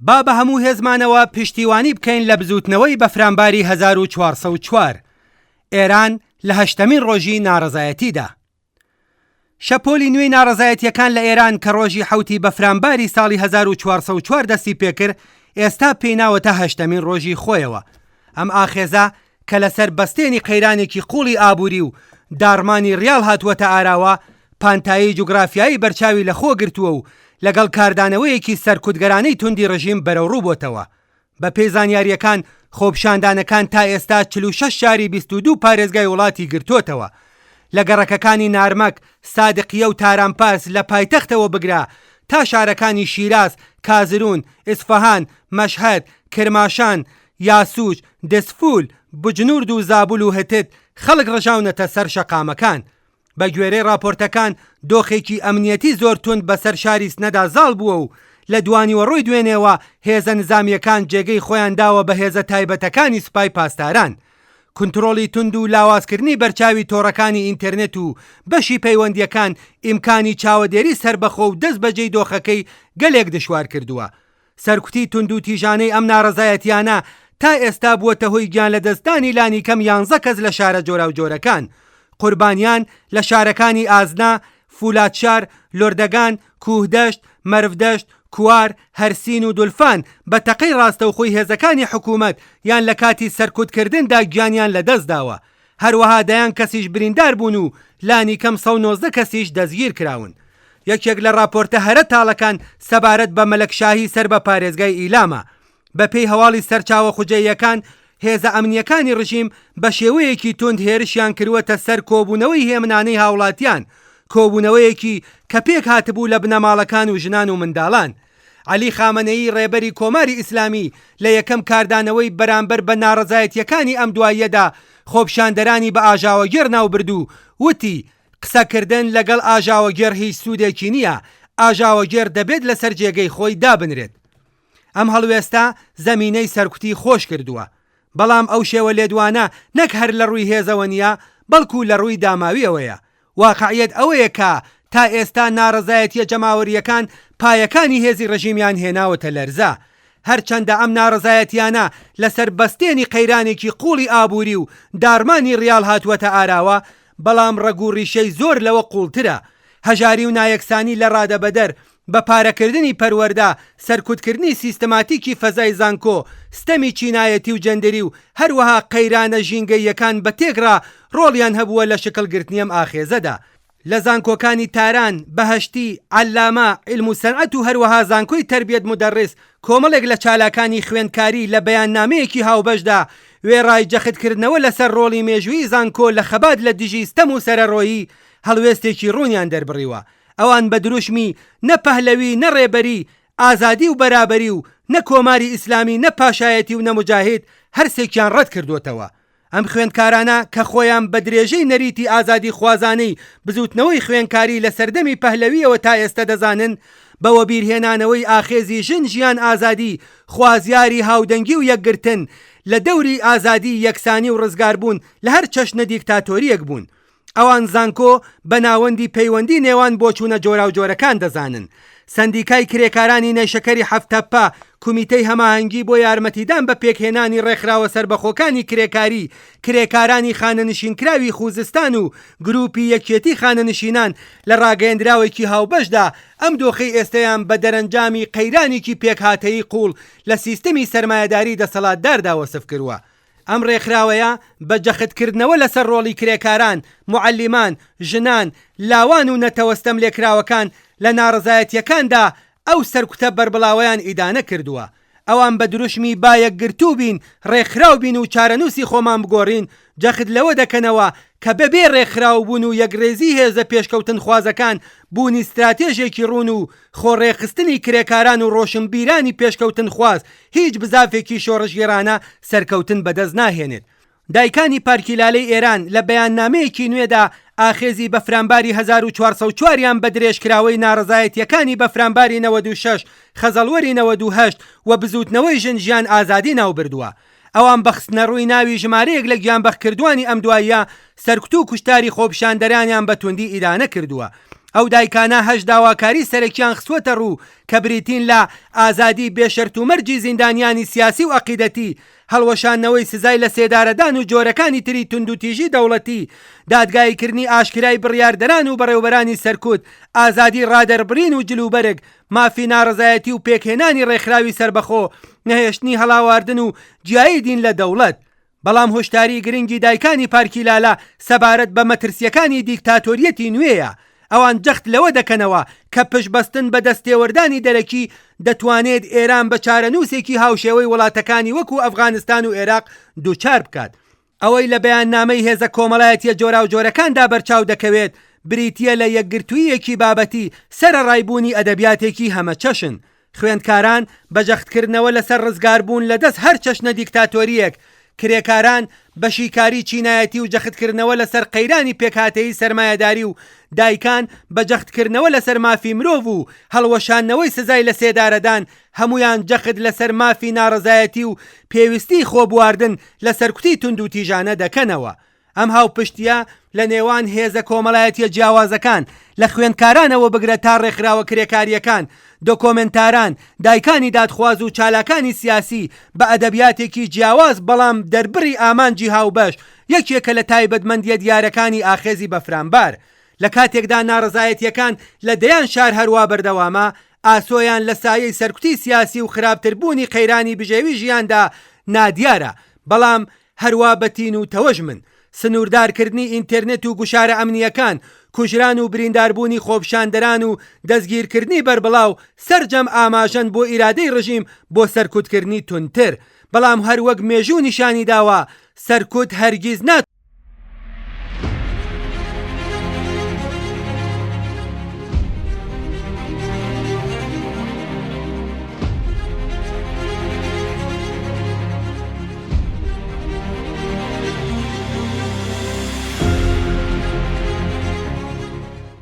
با بە هەموو هێزمانەوە پشتیوانی بکەین لە بزوتنەوەی بەفرامباری 1404 ئێران لە 8مین ڕۆژی ناڕەزایەتیدا. شەپۆلی نوێی ناڕەزایەتیەکان لە ئێران کە ڕۆژی حوتی بەفرامباری ساڵی 1404 دەستی پێکرد ئێستا پێیناوەتە 8مین ڕۆژی خۆیەوە. ئەم ئاخێزە کە لەسەر بەستێنی قەیرانێکی قوڵی ئابووری و دارمانی ڕیال هاتووەتە ئاراوە پانتایی جوگرافیایی بەرچاوی لە خۆ گرتووە و لەگەڵ کاردانەوەیەکی سەرکوتگەرانەی توندی ڕژیم بەرەوڕوو بۆتەوە. بە پێی زانیاریەکان خۆپشاندانەکان تا ئێستا 46 شاری 22 پارێزگای وڵاتی گرتوتەوە. لە گەڕەکەکانی نارمەک، سادقیە و تارانپاس لە پایتەختەوە بگرا تا شارەکانی شیراز، کازرون، ئیسفەهان، مەشهەد، کرماشان، یاسوج، دەسفول، بجنورد و زابول و هەتت خەڵک ڕژاونەتە سەر شەقامەکان. بە گوێرەی راپۆرتەکان دۆخێکی ئەمنیەتی زۆر تند بەسەر شاری سنەدا زاڵ بووە و لە دوانیوە ڕۆی دوێنێەوە هێزە نظامیەکان جێگەی خۆیان داوە بە هێزە تایبەتەکانی سوپای پاسداران. کنترۆلی تند و لاوازکردنی بەرچاوی تۆڕەکانی ئینتەرنێت و بەشی پەیوەندیەکان ئیمکانی چاوەدێری سربەخۆ و دەست بەجێی دۆخەکەی گەلێک دشوار کردووە. سەرکوتی تند و تیژانەی ئەم ناڕەزایەتیانە تا ئێستا بووەتە هۆی گیان لە دەستانی لانی کەم 11 کەس لە شارە جۆرا و جۆرەکان. قوربانیان لە شارەکانی ئازنا، فولادشار، لۆردەگان، کوهدەشت، مەرفدەشت، کوار، هەرسین و دولفان بە تەقەی ڕاستەوخۆی هێزەکانی حکوومەت یان لە کاتی سەرکوتکردندا گیانیان لە دەست داوە. هەروەها دەیان کەسیش بریندار بوون و لانی کەم 119 کەسیش دەستگیر کراون. یەکێک لە راپۆرتە هەرە تاڵەکان سەبارەت بە مەلەکشاهی سەر بە پارێزگای ئیلامە. بە پێی هەواڵی سەرچاوە خوجەیەکان هێزە ئەمنیەکانی ڕژیم بە شێوەیەکی تند هێرشیان کردووەتە سەر کۆبوونەوەی هێمنانەی هاوڵاتیان، کۆبوونەوەیەکی کە پێک هاتبوو لە بنەماڵەکان و ژنان و منداڵان. عەلی خامەنەیی ڕێبەری کۆماری ئیسلامی لە یەکەم کاردانەوەی بەرامبەر بە ناڕەزایەتیەکانی ئەم دواییەدا خۆپشاندەرانی بە ئاژاوەگێر ناوبرد و وتی قسەکردن لەگەڵ ئاژاوەگێر هیچ سوودێکی نییە، ئاژاوەگێر دەبێت لەسەر جێگەی خۆی دابنرێت. ئەم هەڵوێستا زەمینەی سەرکوتی خۆش کردووە، بەڵام ئەو شێوە لێدوانە نەک هەر لە ڕووی هێزەوە نیە بەڵکو لە ڕووی داماویەوەیە. واقعیەت ئەوەیە کە تا ئێستا ناڕەزایەتیە جەماوەریەکان پایەکانی هێزی ڕژیمیان هێناوەتە لەرزە. هەرچەندە ئەم ناڕەزایەتیانە لەسەر بەستێنی قەیرانێکی قوڵی ئابووری و دارمانی ڕیال هاتووەتە ئاراوە، بەڵام ڕەگوڕیشەی زۆر لەوە قوڵترە. هەژاری و نایەکسانی لە ڕادەبەدەر بە پارەکردنی پەروەردا، سەرکوتکردنی سیستەماتیکی فەزای زانکۆ، ستەمی چینایەتی و جەندەری و هەروەها قەیرانە ژینگەیەکان بە تێگرا ڕۆڵیان هەبووە لە شکلگرتنی ئەم ئاخێزەدا. لە زانکۆکانی تاران، بەهەشتی، عەلامە، عیلم و سەنعەت و هەروەها زانکۆی تەربیەت مودەڕیس کۆمەڵێک لە چالاکانی خوێندکاری لە بەیاننامەیەکی هاوبەشدا وێڕای جەختکردنەوە لەسەر ڕۆڵی مێژووی زانکۆ لە خەبات لە دژی ستەم و سەرەڕۆیی هەڵوێستێکی ڕوونیان دەربڕیوە. ئەوان بە دروشمی نە پەهلەوی، نە ڕێبەری، ئازادی و بەرابەری و نە کۆماری ئیسلامی، نە پاشایەتی و نەموجاهید هەرسێکیان ڕەت کردوتەوە. ئەم خوێندکارانە کە خۆیان بە درێژەی نەریتی ئازادی خوازانەی بزوتنەوەی خوێندکاری لە سەردەمی پەهلەویەوە تا ئێستا دەزانن، بەوە بیرهێنانەوەی ئاخێزی ژن، ژیان، ئازادی، خوازیاری هاودەنگی و یەکگرتن لە دەوری ئازادی، یەکسانی و ڕزگاربوون لە هەر چەشنە دیکتاتۆریەک بوون. ئەوان زانکۆ بە ناوەندی پەیوەندی نێوان بۆچوونە جۆرا و جۆرەکان دەزانن. سندیکای کرێکارانی نەیشەکەری هەفتەپا، کومیتەی هەماهەنگی بۆ یارمەتیدان بە پێکهێنانی ڕێکخراوە سربەخۆکانی کرێکاری، کرێکارانی خانەنشینکراوی خوزستان و گروپی یەکێتی خانەنشینان لە ڕاگەیەندراوێکی هاوبەشدا ئەم دۆخەی ئێستەیان بە دەرەنجامی قەیرانێکی پێکهاتەیی قوڵ لە سیستەمی سەرمایەداری دەسەڵاتداردا وەسف کردووە. ئەم ڕێکخراوەیە بە جەختکردنەوە لەسەر ڕۆڵی کرێکاران، معەلیمان، ژنان، لاوان و نەتەوەستەم لێکراوەکان لە ناڕەزایەتیەکاندا ئەو سەرکوتە بەربڵاوەیان ئیدانە کردووە. ئەوان بە دروشمی با یەکگرتوو بین، ڕێکخراو بین و چارەنووسی خۆمان بگۆڕین، جەخت لەوە دەکەنەوە کە بەبێ ڕێکخراو بوون و یەکڕێزی هێزە پێشکەوتن خوازەکان بوونی استراتێژێکی ڕوون و خۆڕێخستنی کرێکاران و ڕۆشنبیرانی پێشکەوتن خواز هیچ بزافێکی شۆڕژگێرانە سەرکەوتن بەدەست ناهێنێت. دایکانی پارکیلالەی ئێران لە بەیاننامەیەکی نوێدا ئاخێزی بەفرامباری 1404یان بە درێژکراوەی ناڕەزایەتیەکانی بەفرامباری 96، خەزەڵوەری 98 و بزوتنەوەی ژن، ژیان، ئازادی ناوبردووە. ئەوان بەخستنە ڕووی ناوی ژمارەیەک لە گیانبەخکردوانی ئەم دواییە سەرکوت و کوشتاری خۆپشاندەرانیان بە توندی ئیدانە کردووە. ئەو دایکانە هەش داواکاری سەرەکیان خستوەتە ڕوو کە بریتین لە ئازادی بێشەرت و مەرجی زیندانیانی سیاسی و عەقیدەتی، هەڵوەشانەوەی سزای لە سێدارەدان و جۆرەکانی تری توندوتیژی دەوڵەتی، دادگایکردنی ئاشکرای بڕیاردەران و بەڕێوەبەرانی سەرکوت، ئازادی ڕادەربڕین و جلوبەرگ، مافی ناڕزایەتی و پێکهێنانی ڕێکخراوی سربەخۆ، نەهێشتنی هەڵاواردن و جیایی دین لە دەوڵەت. بەڵام هۆشداری گرنگی دایکانی پارکی لالە سەبارەت بە مەترسیەکانی دیکتاتۆریەتی نوێیە. ئەوان جەخت لەوە دەکەنەوە کە پشتبەستن بە دەستێوەردانی دەرەکی دەتوانێت ئێران بە چارەنووسێکی هاوشێوەی وڵاتەکانی وەکو ئەفغانستان و عێراق دووچار بکات. ئەوەی لە بەیاننامەی هێزە کۆمەڵایەتیە جۆرا و جۆرەکاندا بەرچاو دەکەوێت بریتیە لە یەکگرتوویەکی بابەتی سەرەڕایبوونی ئەدەبیاتێکی هەمە چەشن. خوێندکاران بە جەختکردنەوە لەسەر ڕزگاربوون لە دەست هەر چەشنە دیکتاتۆریەک، کرێکاران بەشیکاری چینایەتی و جەختکردنەوە لەسەر قەیرانی پێکهاتەیی سەرمایەداری و دایکان بە جەختکردنەوە لەسەر مافی مرۆڤ و هەڵوەشانەوەی سزای لە سێدارەدان، هەمویان جەخت لەسەر مافی ناڕزایەتی و پێویستی خۆبواردن لە سەرکوتی تونند و تیژانە دەکەنەوە. ئەم هاوپشتیە لە نێوان هێزە کۆمەڵایەتیە جیاوازەکان لە خوێندکارانەوە بگرە تا ڕێکخراوە کرێکاریەکان، دۆکۆمنتاران، دایکانی دادخواز و چالاکانی سیاسی بە ئەدەبیاتێکی جیاواز بەڵام دەربڕی ئامانجی هاوبەش، یەکێکە لە تایبەتمەندیە دیارەکانی ئاخێزی بەفرامبار. لە کاتێکدا ناڕزایەتیەکان لە دەیان شار هەروە بەردەوامە، ئاسۆیان لە سایەی سەرکوتی سیاسی و خراپتربوونی قەیرانی بژێوی ژیاندا نادیارە. بەڵام هەروە بەتین و تەوەژمن سنووردارکردنی ئینتەرنێت و گوشارە ئەمنیەکان، کوژران و برینداربوونی خۆپشاندەران و دەستگیرکردنی بەربڵاو سەرجەم ئاماژەن بۆ ئیرادەی ڕژیم بۆ سەرکوتکردنی تونتر. بەڵام هەروەک مێژوو نیشانی داوە، سەرکوت هەرگیز نات